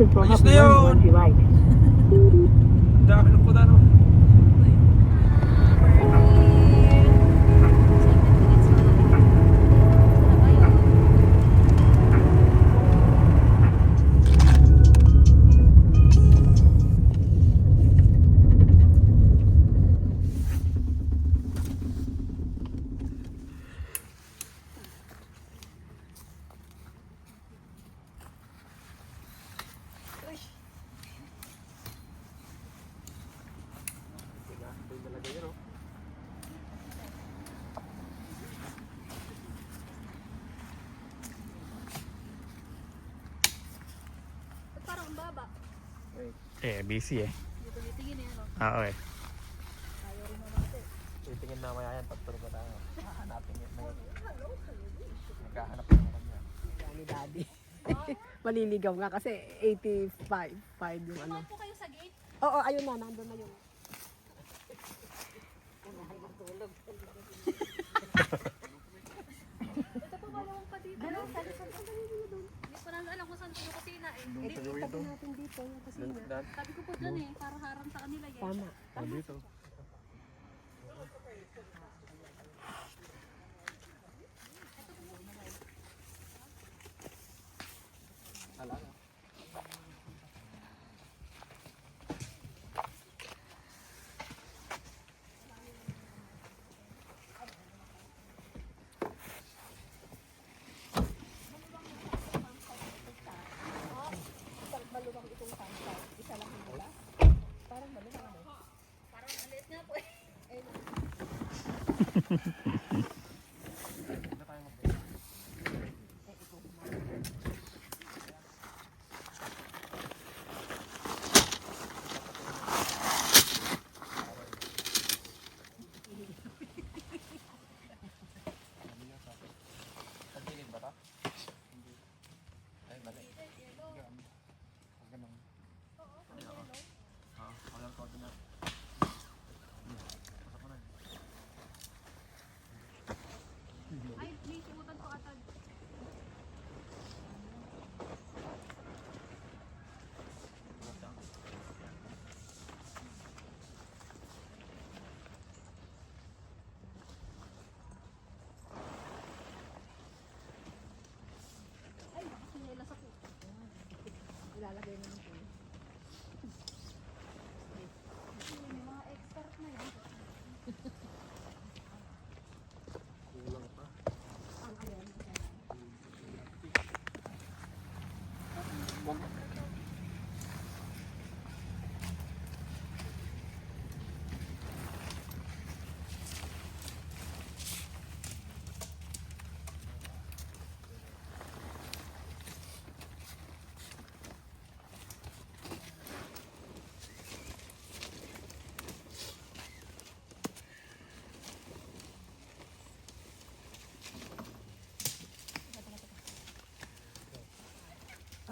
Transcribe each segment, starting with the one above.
exit for Ayos Happy na yun. Onto right. Dami ng puda no. Parang ang baba. Busy eh. Dito titingin eh, ano? Oo eh. Ayaw rin naman. Titingin na maya yan, pagturo ko tayo. Hahanapin yun. Naghahanap na kanya. Yan ni Daddy. Maliligaw nga kasi 85. 5 yung ano. Tumahan po kayo sa gate. Oo, ayun na. Nandun na yung... Ito po malawang pa dito. Ano? Hindi ko na alam kung saan yung kusina eh. Tabi natin dito yung kusina. Sabi ko po dyan eh, para harang sa kanila yan. Tama. Dito. Parang alit nga po eh. Pagtingin ba ito? Ay, mali. Ganun. Walang kode na. Ay, may simutan po atad. Ay, sinelas ako. Ilalagay na natin. May mga expert na yun.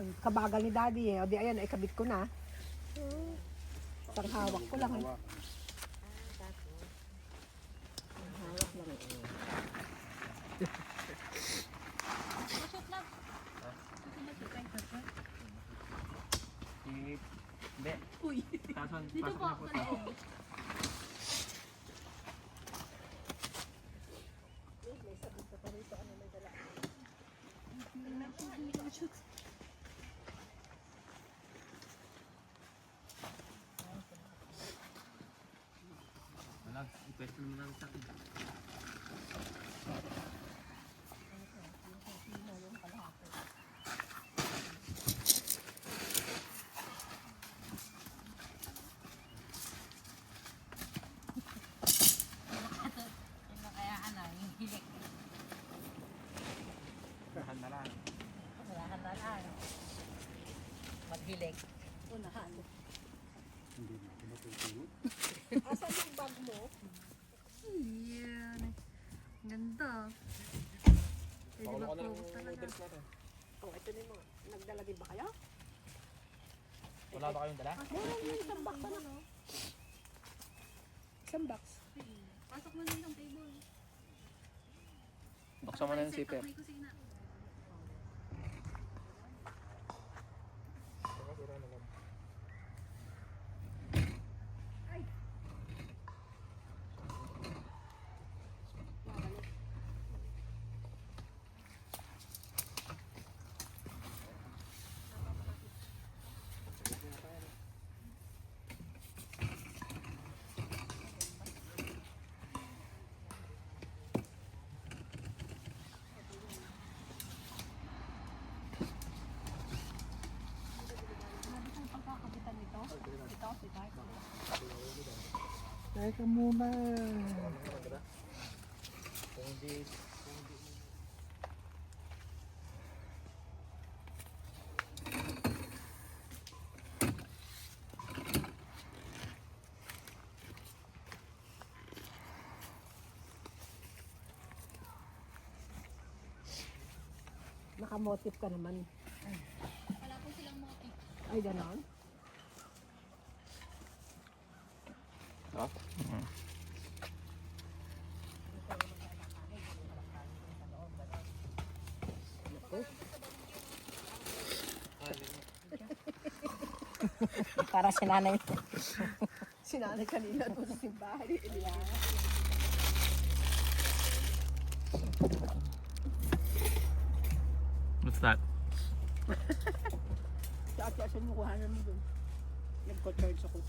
Ang kabagal ni Daddy eh. O di ayan, ikabit ko na. Isang hawak ko lang eh. Shoot lang. Hindi. Uy. Tasan, Dito po, sa loob. Wala, ipwesto naman namin sa akin. Kahan na lang. Maghilig. Unahan. Asan yung bag mo? Yan. Ganda. Pwede Pakulo ko na yung mag-focus talaga. noodles natin. Oh, ito na yung mga... Nagdala din ba kayo? Wala ba kayong dala? Meron yung isang box na. Isang box. Pasok mo na yung table. Buksan mo na yung zipper. May kusina. Teka muna. Nakamotif ka naman. Wala po silang motif. Ay, ganon. Para si nanay. Sinanay kanina doon sa simbahan. What's that? Sa ati-asan mo kuhanan mo doon. Nagko-charge ako.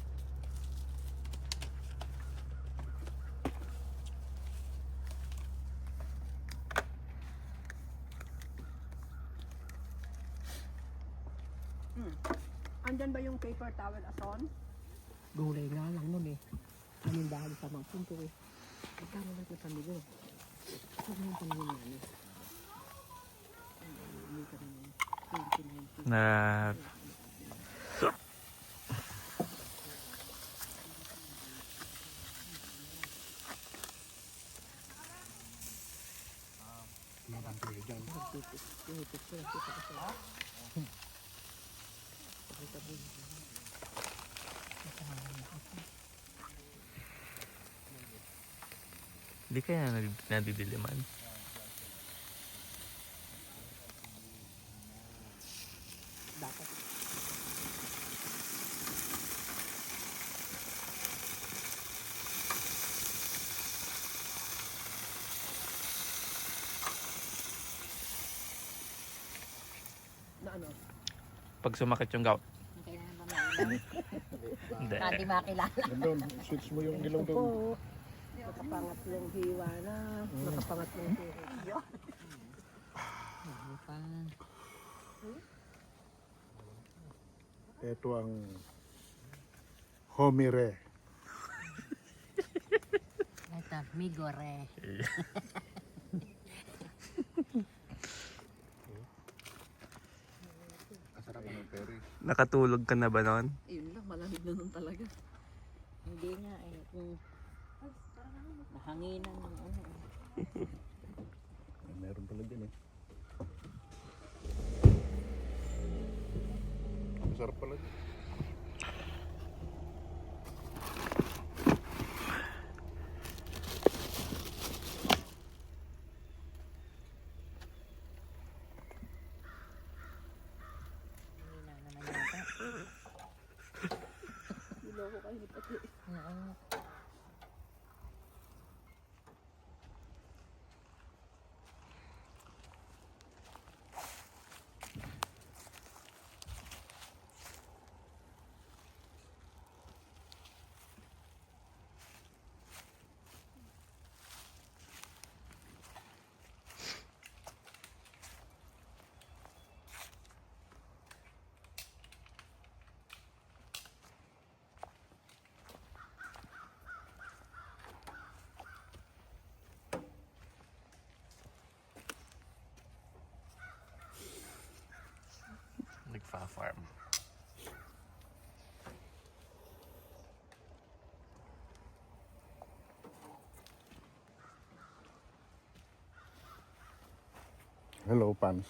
Andyan ba yung paper towel ason? Gulay nga lang nun eh. Kaming dahil sa mga punto eh. Magkano lang ito kami doon? Huwag mo yung paningin nga eh. Hindi ka naman. 2019. Na hindi kaya nadidiliman. Dapat. Na ano? Pag sumakit yung gout. Kailangan ba mailan? Hindi. Hindi makilala. Nandun, switch mo yung ilaw doon. Oo. Nakapangatlong hiwa na. Nakapangatlong hiwa. Ano pa? Ito ang homire. Ito, migore. Kasarap ng peri. Nakatulog ka na ba noon? Yun lang, malamig na nun talaga. Hindi nga eh. Kung nahanginan ng ano. Meron pala din eh. Masarap pala din. Hangina naman yata. Niloko kayo ni Pati. Oo. Nagfa-farm. Hello, Pans.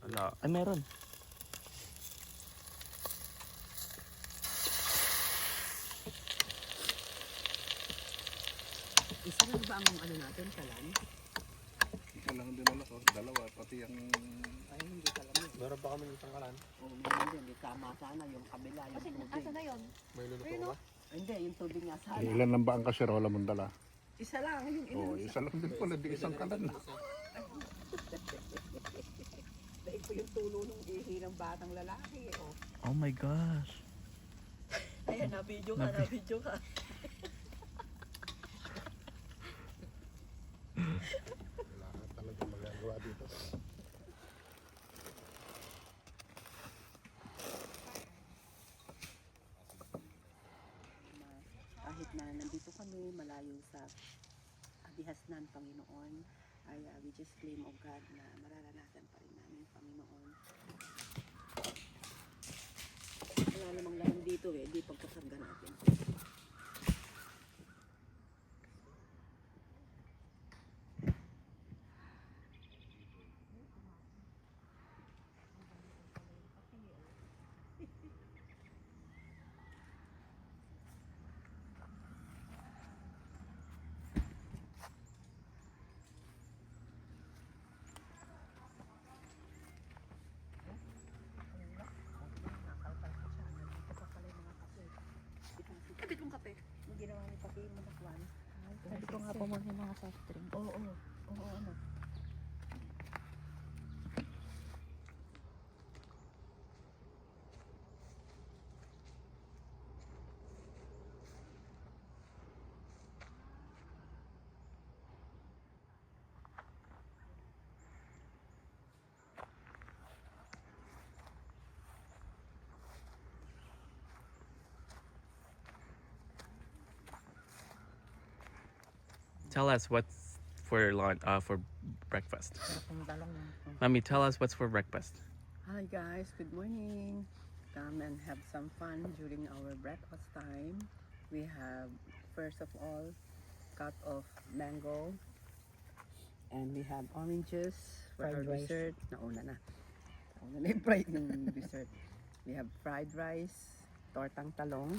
Wala. Ay, meron. Isa lang ba ang ano natin, kalan? Isa lang dinala ko. Dalawa, pati yung... Ay, hindi kalan yun. Meron pa kami isang kalan. Oo, meron din. Hindi tama sana yung kabila, yung Kasi, tubig. asa na yun? May luluto ko ba? Hindi, yung tubig nga sana. Ilan lang ba ang kaserola mong dala? Isa lang, yung Oo, isa lang din pala. Di isang kalan na. Dahil po yung tulo ng ihi ng batang lalaki. Oh. Oh my gosh. Ayan, na-video ka, na-video ka. Wala ka talaga magagawa dito. Kahit na nandito kami, malayo sa abihas ng Panginoon, ay we just claim of God na mararanasan pa rin namin Panginoon. Wala namang laman dito di pagkasarga natin. Kapit mong kape. Yung ginawa ni Pati mo na kwan. Sabi ko nga po mga mga soft drink. Oo, ano. Tell us what's for for breakfast. Sarap ng talong. Mommy, tell us what's for breakfast. Hi guys, good morning. Come and have some fun during our breakfast time. We have, first of all, cut of mango. And we have oranges for our Fried rice. dessert. Nauna na yung fried ng dessert. We have fried rice, tortang talong.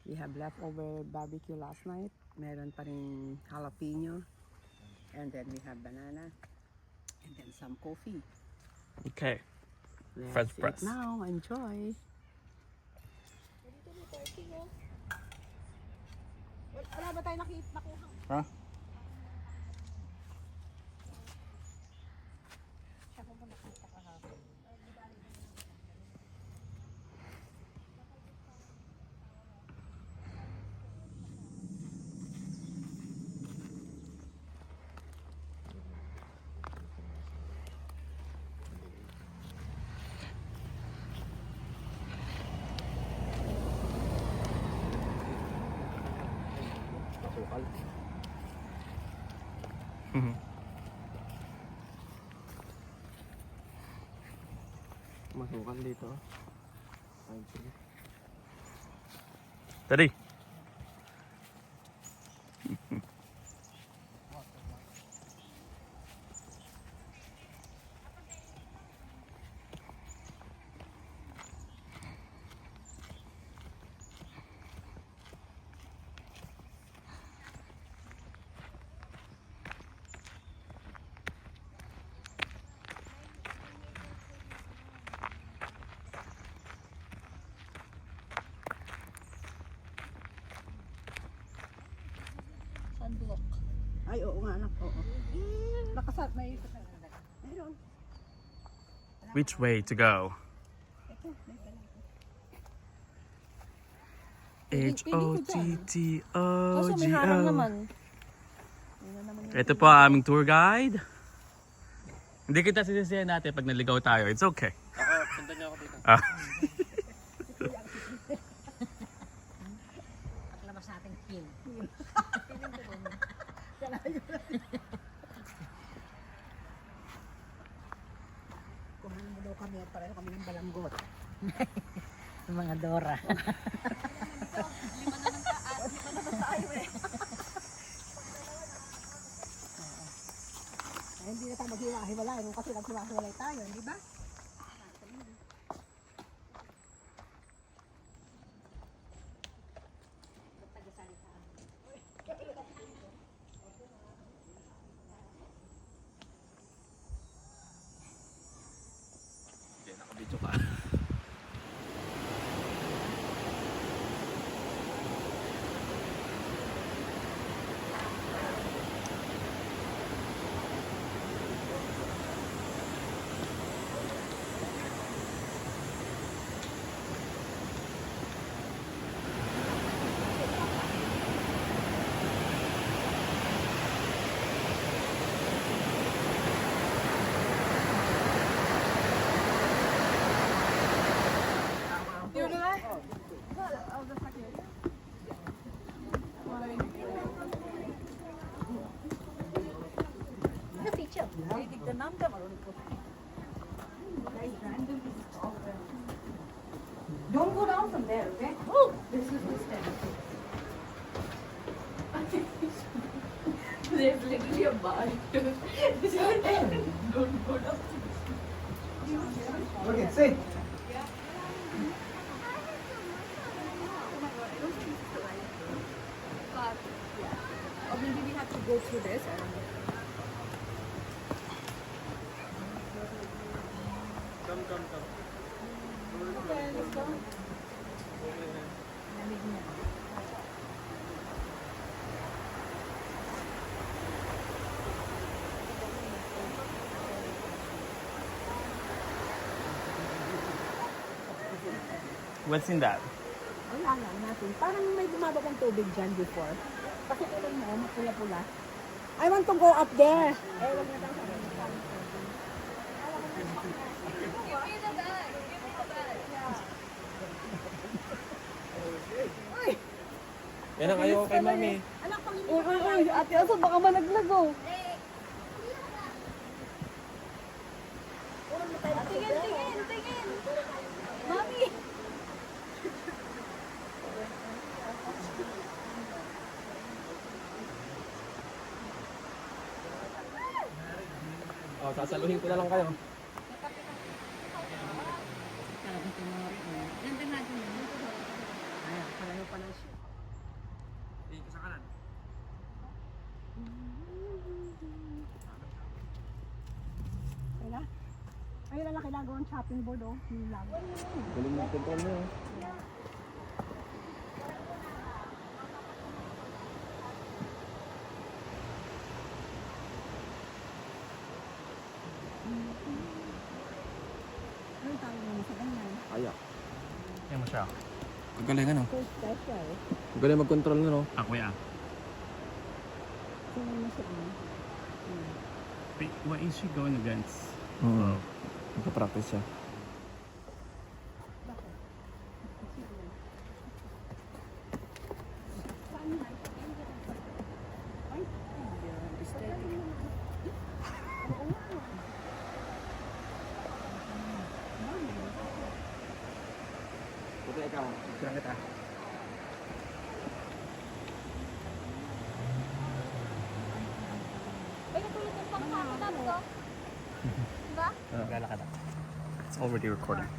We have leftover barbecue last night. Meron pa rin jalapeno. And then we have banana. And then some coffee. Okay. Let's French press. eat now. Enjoy. Dito may parking oh. Wala ba tayo nakuha? Ha? Siya ko po nakita kahapon. Masukal. Masukal dito. Ay, sige. Daddy. Sunblock. Ay, oo nga anak. Oo. Nakasat. Mayroon. Which way to go? H-O-T-T-O-G-O. Kaso may harang naman. Ito po ang aming tour guide. Hindi kita sisisihan natin pag naligaw tayo. It's okay. Ako, sundan niyo ako dito. Paglabas natin pin. Kuhanin mo daw kami at pareho kami ng balanggot. Yung mga Dora. Ay, hindi na tayo maghiwa-hiwalay. Nung kasi naghiwa-hiwalay tayo, di ba? Okay, nakabidyo ka. 남자 말로는 또. Don't go down from there, okay? Oh, this is the step. There's literally a bar. Don't go down. Okay, sit. Or maybe we have to go through this. I don't know. Okay, let's go. What's in that? Wala lang natin. Parang may bumabagong tubig dyan before. Kasi ilan mo, mapula-pula. I want to go up there. Eh, wag na tayo sa Give me the bag. Give me the bag. Yan ang ayaw kay mami. Uy, ate Aso, baka malaglago. Tingin. Mami. Oh, sasaluhin ko na lang kayo. Ganda nga din yun. Ay, palayo pala siya. Tingin ko sa kanan. Kaya? Ayun na lang kailangan ang chopping board, oh. Yung lang. Galing mo control mo. Ano tawag naman sa ganyan? Ayak. Yan mo siya. Magaling ano? So special. Magaling mag-control no? Ako yan. So, ano siya, Wait, what is she going against? Oo. Nagka-practice siya. Buti ikaw. Sirang kita. Ay, natulog yung pangkakatap ko. Diba? Maglalakad ako. It's already recording.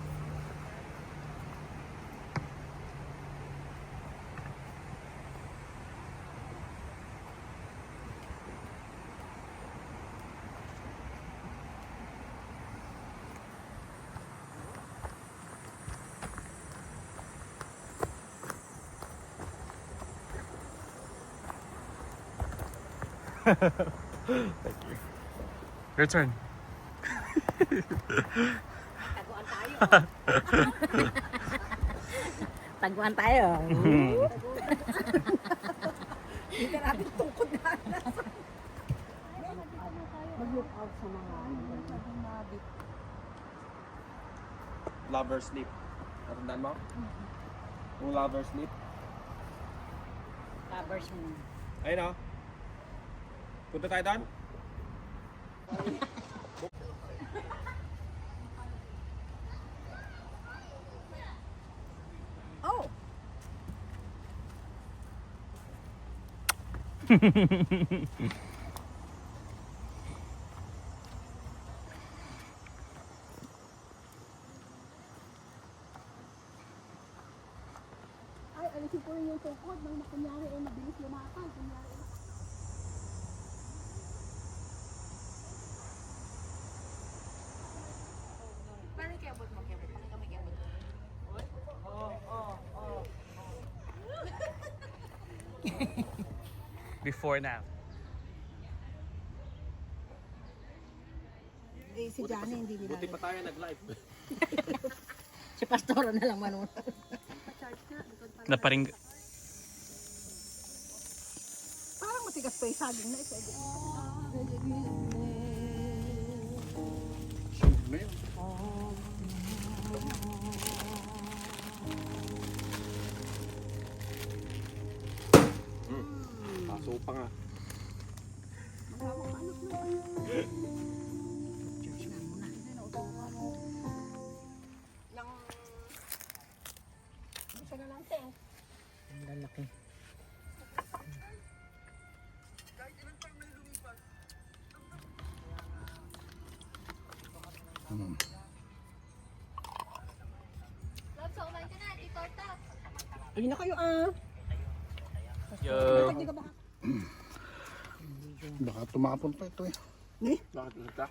Thank you. Your turn. Taguan tayo. Taguan tayo. Hindi ka natin tungkod na. Mag-look out sa mga mabit. Lover sleep. Natandaan mo? Yung lover sleep. Covers mo. Ayun o. Punta tayo doon? Oh! Ay, alisin ko rin yung tungkod. Nang kunyari ay mabilis lumakad. Kunyari ay Paano yung keyboard mo? Pakita mo yung keyboard mo. Before and after. Eh, si Johnny hindi nila. Buti pa tayo nag-live. Si Pastoro na lang manunod. Na paring... Parang matigas pa yung saging na ito. Shield na yun. Paso pa nga. Love, sa umain ka na. Di torta. Ayun na kayo Yo. Hindi ka ba? Baka tumapon pa ito eh. Bakit ulit ka?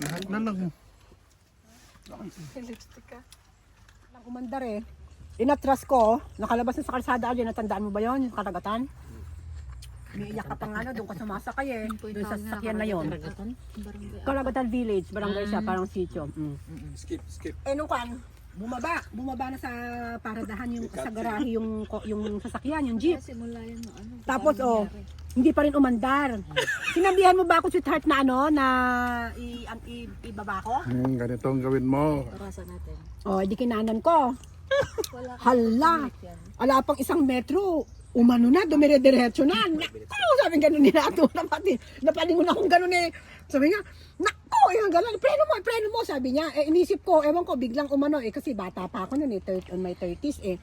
Lahat na lang. Ang umandar eh. Inatras ko, nakalabas na sa kalsada dyan, natandaan mo ba yon yung karagatan? Umiiyak ka pa nga doon ka sumasakay eh. Doon sa sasakyan na yon. Karagatan Village, barangay siya, parang sitio. Skip. Eh nung kan, bumaba na sa paradahan yung sa garahe yung sasakyan, yung jeep. Simula yan no, ano. Tapos hindi pa rin umandar. Sinabihan mo ba ako sweetheart na na ibaba ko? Ganito ang gawin mo. Tarasan natin. Di kinanan ko. Wala ka. Hala, ala pang 1 metro. Umano na, dumire-diretso na. Naku, sabi ganun ni Nato. Napalingon akong ganun eh. Sabi nga, naku, yung ganun. Preno mo, sabi niya. Inisip ko, ewan ko, biglang umano eh. Kasi bata pa ako nun eh, on my 30s eh.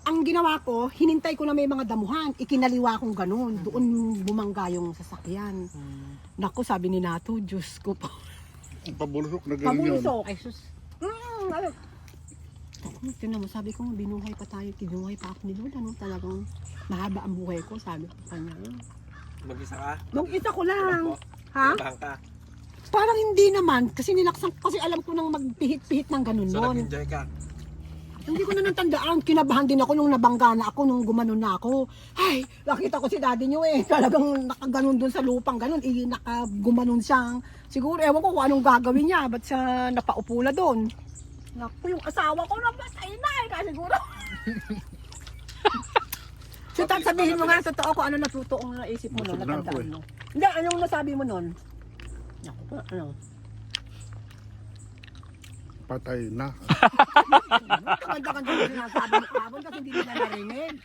Ang ginawa ko, hinintay ko na may mga damuhan. Ikinaliwa kong ganun. Doon bumangga yung sasakyan. Naku, sabi ni Nato, Diyos ko po. Ang pabulusok na ganun yun. Pabulso. Ay, sus. Tignan mo, sabi ko, binuhay pa tayo. Binuhay pa ako ni Lola. No? Talagang mahaba ang buhay ko, sabi ko kanya. Mag-isa ka? Nung isa ko lang. Ha? Kinabahan ka? Parang hindi naman. Kasi nilaksan kasi alam ko nang magpihit-pihit ng ganun So nun. nag-enjoy ka? Hindi ko na natandaan. Kinabahan din ako nung nabangga na ako, nung gumanon na ako. Ay, nakita ko si daddy nyo eh. Talagang nakaganon dun sa lupang ganon. Nakagumanon siyang. Siguro, ewan ko kung anong gagawin niya. Ba't siya napaupo na dun? Naku, yung asawa ko namatay na eh. Kaya siguro. So, sabihin mo nga totoo kung ano natuto ang naisip mo nun, Busog na ako natandaan mo. Hindi, anong nasabi mo nun? Naku, ano? Patay na. Kaganda-ganda mo sinasabi mo kapon kasi hindi nila narinig.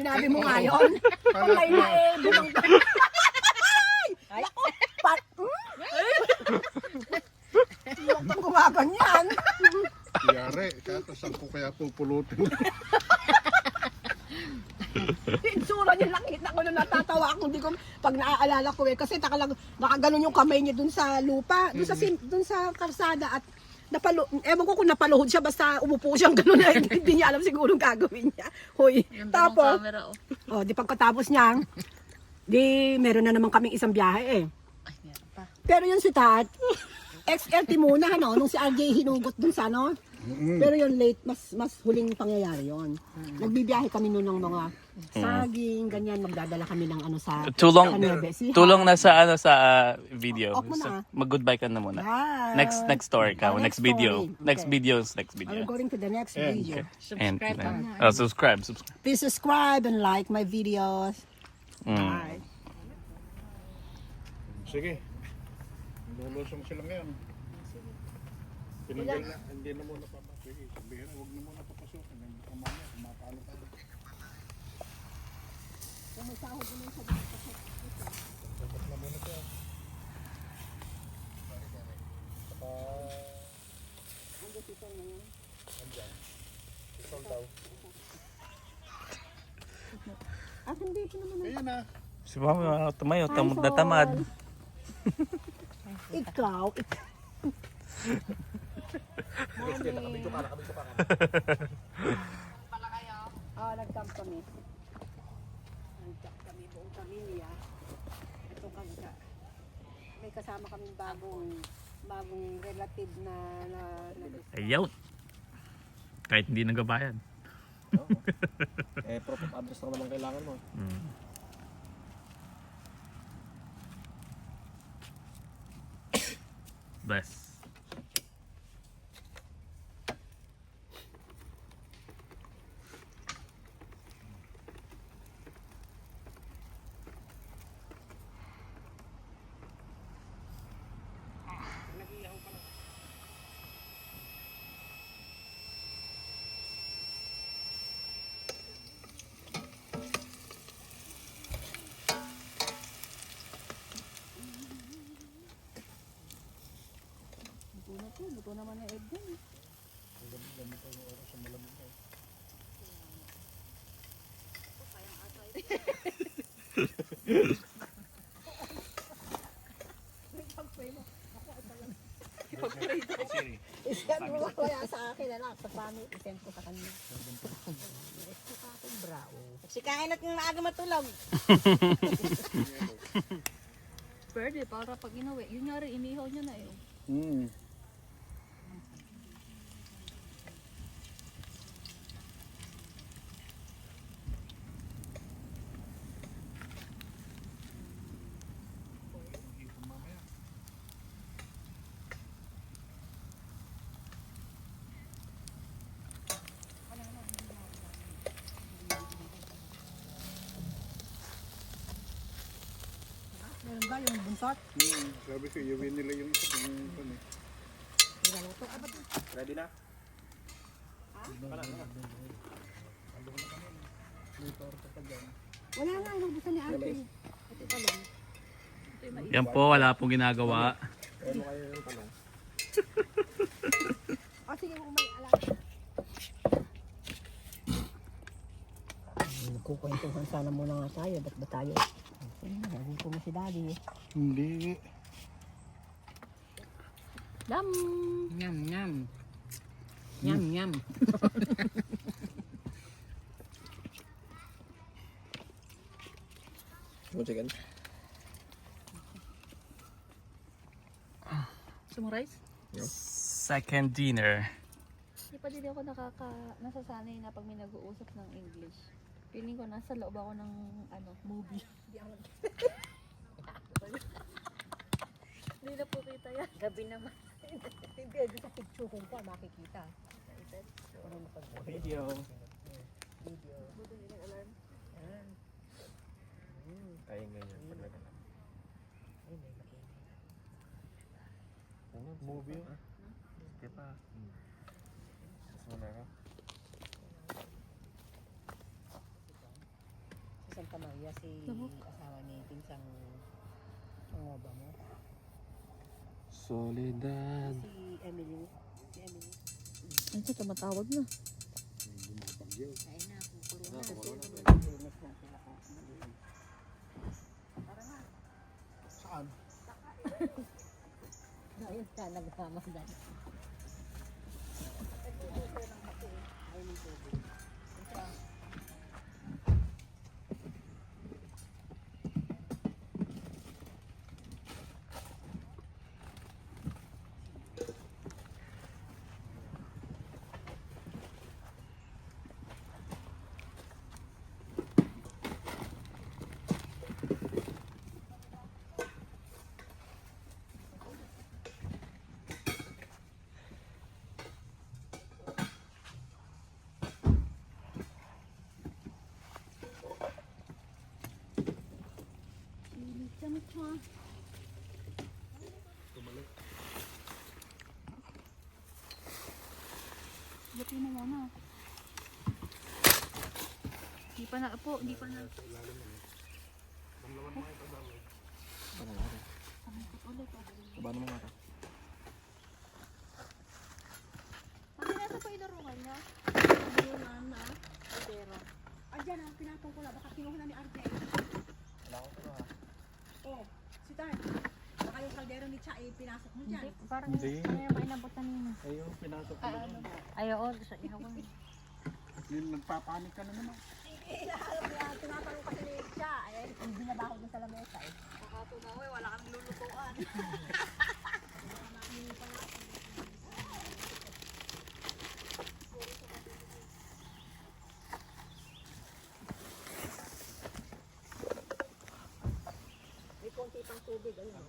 Sinabi mo nga yun. Patay na eh. Bumang ay, naku, Iyok kang gumaganyan. Yari, katasan ko kaya pupulutin. Itsura niya, nakita ko na natatawa ako. Hindi ko, pag naaalala ko eh. Kasi nakaganon yung kamay niya dun sa lupa. Dun sa kalsada at ewan ko kung napaluhod siya, basta umupo siyang gano'n na hindi niya alam siguro ang gagawin niya. Hoy, tapos, di pagkatapos niya, di meron na naman kaming isang biyahe eh. Pero yun si Tat, XLT muna, ano, nung si RJ hinugot dun sa ano. Pero yun late, mas huling pangyayari yun. Nagbibiyahe kami noon ng mga saging, ganyan, magdadala kami ng ano sa Nueve Ecija. Tulong na sa sa video. Off mo na. Mag-goodbye ka na muna. Bye. Next story ka. Oh, next next video. story. Next Okay. video. I'm going to the next video. And subscribe. Please subscribe and like my videos. Bye. Sige. Lulusong sila ngayon. Tinanggal na, hindi na muna papasok. Sige, sabihin na, huwag na muna papasukin. Mamaya, kumapalo tayo. Dapat na muna siya. Hindi ko naman. Ayan na. Si Mama, tumayo. Tamad na tamad. Ikaw. Nag-camp kami. Nag-camp kami, buong pamilya. Ito kagka. May kasama kaming bagong relative na Ayaw. Kahit hindi nagabayan. Proof of address lang naman kailangan mo. Bless. Luto naman na Edwin. Wala sa akin na lang. Sa paano, isend ko sa kanya. Ito pa akong brao. Kasi kain at yung maaga matulog. Pwede, para pag inuwi. Yun nga rin, inihaw niya na eh. Meron ba yung bunsot? Sabi ko, iuwi nila yung isa. Yung pan eh. Nilaluto. Ah, ba't Ready na? wala nga, inubusan ni Ate. Ito pa lang. Yan po, wala pong ginagawa. Ano kayo yung tanong? O sige, kung may alam. Nagkukwentuhan sana muna nga tayo. Ba't ba tayo? Nagupo mo si Daddy. Hindi. Dam! Nyam, nyam. Nyam, nyam. Yung chicken? Summarize? Second dinner. Hindi pa din ako nasasanay na pag may nag-uusap ng English. Feeling ko nasa loob ako ng movie. Hindi na po kita yan. Gabi naman. Hindi, doon sa picture ko makikita. Video. Buti nila alarm. Tayo ganyan pag naghanap. Ay, may maingay. Movie yun? Di ba? Mas muna ka? Sa Santa Maria, si asawa ni Pinsang Pangoba mo. Soledad. Si Emily. Si Emily. Ano siya, tumatawag na. Kain na, kukulo na. Linis na sila ko. Saan? Ayun ka, nagmamadan. Buti mo muna. Di pa na po, di pa na. Kabano mo nga ka? Bakit nasa pa inarungan niya? Inarungan na. Pero. Andyan ang pinatong ko na. Baka kinuha ni RJ. Wala ko pero ha. Oh, si Tan. Baka yung kaldero ni Cha pinasok mo dyan. Parang Hindi. kaya ba inabot na nino? Ay, yung pinasok ko na. Ay, oo. Sa ihawan. Yun, nagpapanik ka na naman. Tinatanong kasi ni Cha. Ay, hindi na ba ako dun sa lamesa eh. Nakatunaw eh, wala kang lulutuan. May konti pang tubig. Ayun.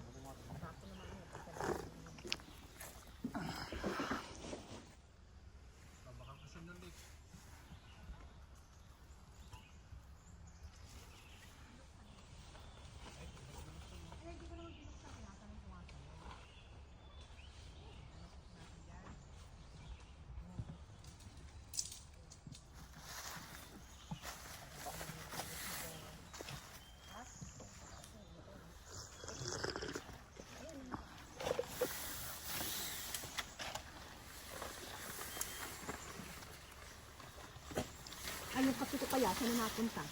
Ay, yung kapito kaya, saan na napunta?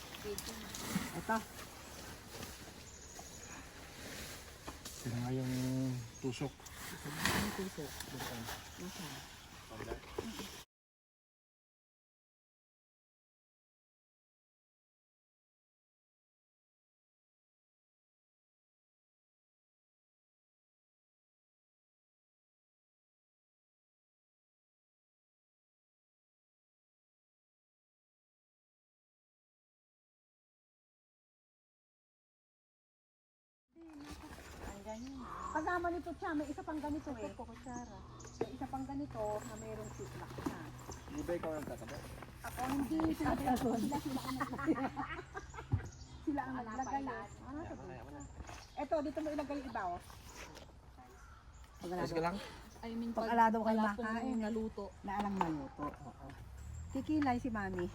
Ito. Sino nga yung tusok? Ano yung puso? Nasaan? Kasama nito siya, may isa pang ganito eh. Kutsara. May isa pang ganito na mayroong ziplock na. Di ba ikaw nagtatabo? Ako hindi sila sila ang naglagay. Eto, dito mo ilagay yung iba oh. Ayos ka lang? I mean, Pag ala daw kayo wala pong makain. naluto. Na alang maluto. Oo. Kikilay si Mami.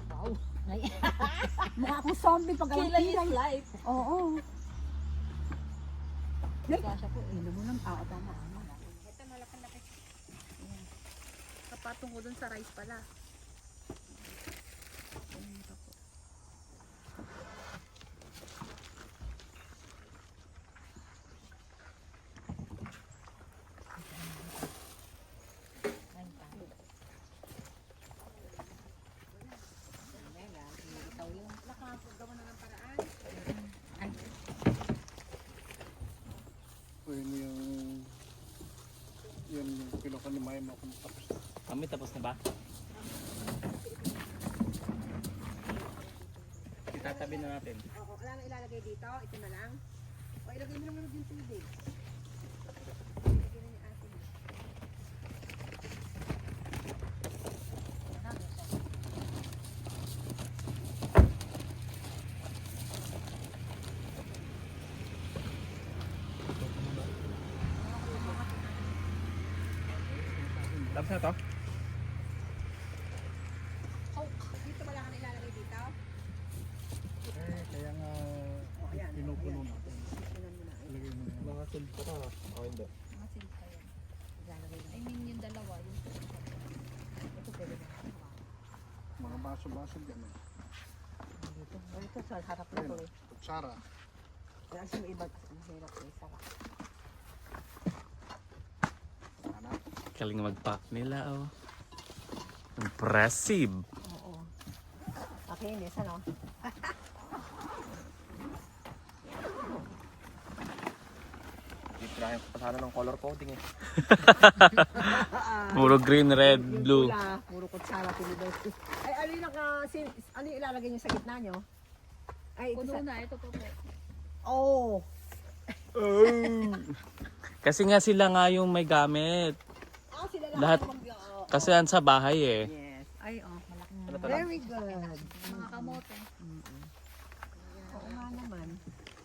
Wow. Mukha akong zombie pag alang Kilay is kilay. life. Oo. Kasya po eh. Ino mo lang. Tama. Kapatong ko dun sa rice pala. O yun yung kinuha ni Maya mo kung tapos na. Kami tapos na ba? Itatabi na natin. Oo, wala na ilalagay dito. Ito na lang. O ilagay mo naman yung tubig. Ilagay na ni ate mo. Tapos na to? Dito wala ka na ilalagay dito. Kaya nga ayan. pinupuno natin. Tingnan mo na. Lagay mo na. Mga silpo ka. O hindi. Mga silka yan. Ilalagay na. I mean, yung dalawa. Yung Ito pwede na. Mga baso-baso gano'n. Dito. O ito sa harap na to eh. Kutsara. Wala siyang iba. Mahirap eh. Sarap. Galing mag-pack nila, oh. Impressive. Oo. Pakinis ano? Tirahin ko pa sana ng color coding eh. Puro green, red, Yung blue. pula, puro kutsara, pilidos. Ay, ano yung ano yung ilalagay niyo sa gitna niyo? Ay, ito puno sa... na. Ito po po. Oh! Kasi nga sila nga yung may gamit. Ah, sila Lahat. Oo. Kasi yan sa bahay eh. Yes. Ay, oh. Ano to lang? Very good. Mga kamote. Oo nga naman.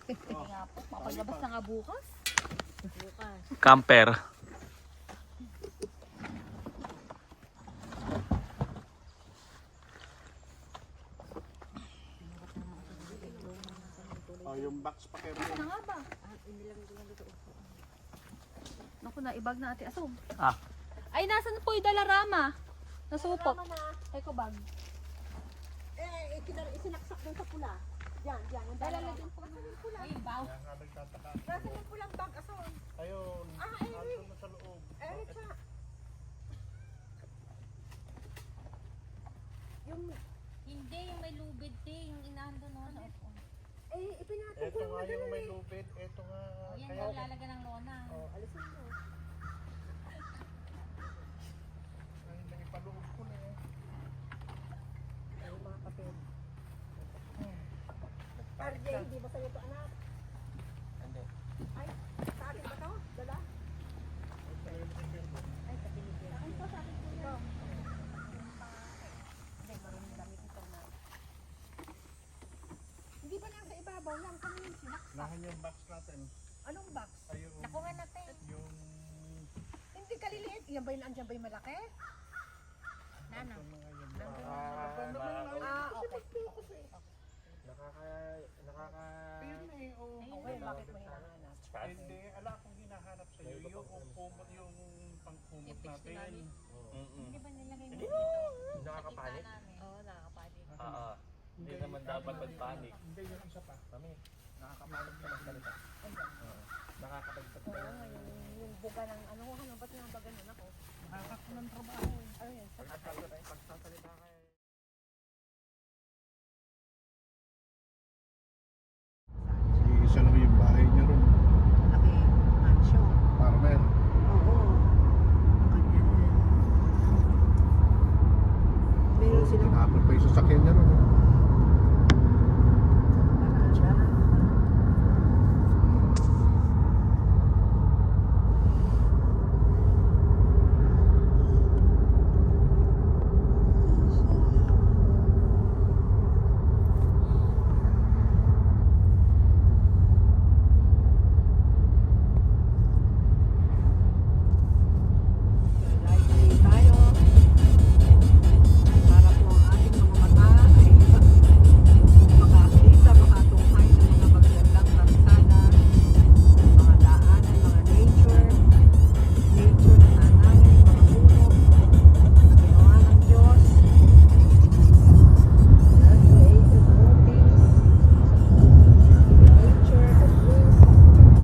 Sige nga po. Papaglabas na nga bukas. Bukas. Camper. Yung box pa kayo. Ano nga ba? Naku na, ibag na ate Asong. Ah. Ay, nasan po yung dalarama? Nasupot. Ay ko bag. Isinaksak dun sa pula. Diyan. Yung Dalala dalawa. din po. Yung pula. Kaya nga nagtataka. Nasa yung pulang bag, ason. Ayun. Nandun na sa loob. Eric siya. Yung, Hindi, yung may lubid din, yung inahan doon no, sa upo. ipinatong Ito nga yung may lubid. Ito nga. Yan Kaya yung lalagyan ng lona. alisin mo. ay, nangipaloob ko na eh. Yung mga papel. RJ, di ba sa'yo ito anak? Hindi. Ay, sa akin ba to? Dala? Ay, sa Pilipino. Sa akin po, sa akin po yan. Hindi, marunong damit ito na. Hindi ba nasa ibabaw lang kami yung sinaksak? Nahan yung box natin. Anong box? Ayun. Nakuha natin. Yung... Hindi kaliliit. Yan ba yun? Andyan ba yung malaki? Nana. Ito na nga yun. Ah, okay. Ayun na eh. Oh. Okay, bakit mo hinahanap? Hindi. Ala akong hinahanap sa'yo. Yung pangkumot natin. Hindi ba nilagay mo dito? Nakakapanik? Oo, nakakapalit. Oo. Hindi naman dapat magpanik. Hindi, yung isa pa. Mami, Nakakamanog ka magsalita. Nakakapagpag ka. Yung buga ng ano ba't nga ba ganun ako? Nakakakulang trabaho. Ano yan? Pag nagsalita ka,